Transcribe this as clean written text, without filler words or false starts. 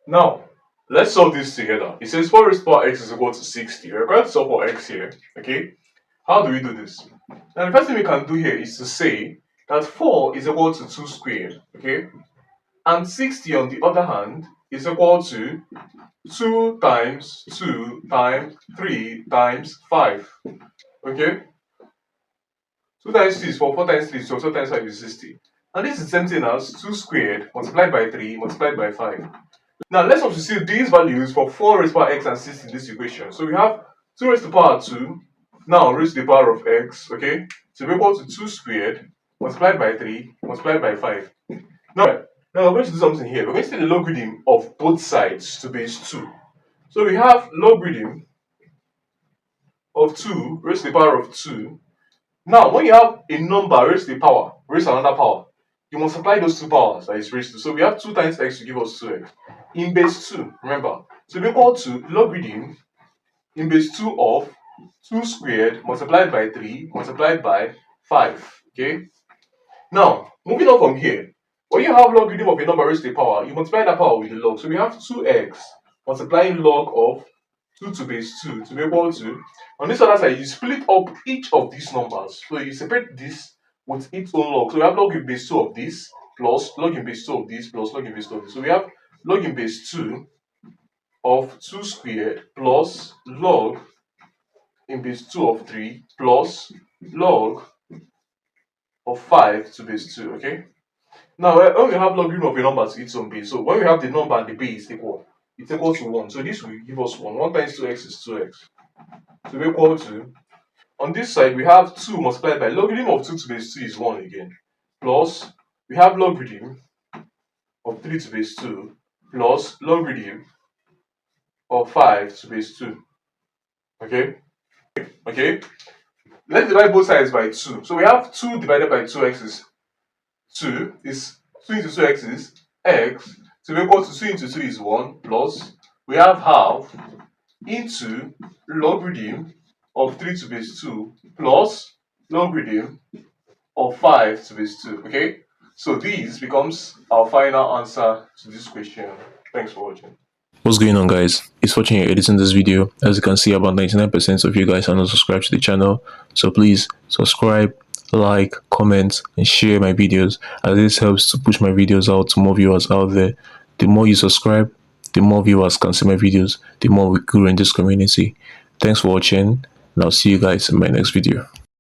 Now, let's solve this together. It says 4 raised to the power x is equal to 60. We're going to solve for x here, okay? How do we do this? Now, the first thing we can do here is to say that 4 is equal to 2 squared, okay? And 60 on the other hand is equal to 2 times 2 times 3 times 5, okay? 2 times 2 is 4, 4 times 3 is 12, 12 times 5 is 60. And this is the same thing as 2 squared multiplied by 3 multiplied by 5. Now let's substitute these values for 4 raised to the power x and 60 in this equation. So we have 2 raised to the power 2, now raised to the power of x, okay? So we're equal to 2 squared multiplied by 3 multiplied by 5. Now we're going to do something here. We're going to take the logarithm of both sides to base 2. So we have logarithm of 2 raised to the power of 2. Now when you have a number raised to the power, raised to another power, you multiply those two powers that is raised to. So we have 2 times x to give us 2x in base 2, remember. So we're equal to logarithm in base 2 of 2 squared multiplied by 3 multiplied by 5, okay? Now, moving on from here, when you have logarithm of a number raised to the power, you multiply that power with the log. So we have 2x multiplying log of 2 to base 2 to be equal to, on this other side, you split up each of these numbers. So you separate this with its own log. So we have log in base 2 of this plus log in base 2 of this plus log in base 2 of this. So we have log in base 2 of 2 squared plus log in base 2 of 3 plus log of 5 to base 2, okay? Now, when we have logarithm of a number to its own base, so when we have the number and the base equal, it's equal to 1. So this will give us 1. 1 times 2x is 2x. So we're equal to, on this side, we have 2 multiplied by logarithm of 2 to base 2 is 1 again. Plus, we have logarithm of 3 to base 2 plus logarithm of 5 to base 2. Okay? Okay? Let's divide both sides by 2. So we have 2 divided by 2x is 2. Is 2 into 2x is x. So we equal to 2 into 2 is 1 plus we have half into logarithm of 3 to base 2 plus logarithm of 5 to base 2. Okay? So this becomes our final answer to this question. Thanks for watching. What's going on, guys? It's Fortune here editing this video. As you can see, about 99% of you guys are not subscribed to the channel, so please subscribe, like, comment and share my videos, as this helps to push my videos out to more viewers out there. The more you subscribe, the more viewers can see my videos, the more we grow in this community. Thanks for watching, and I'll see you guys in my next video.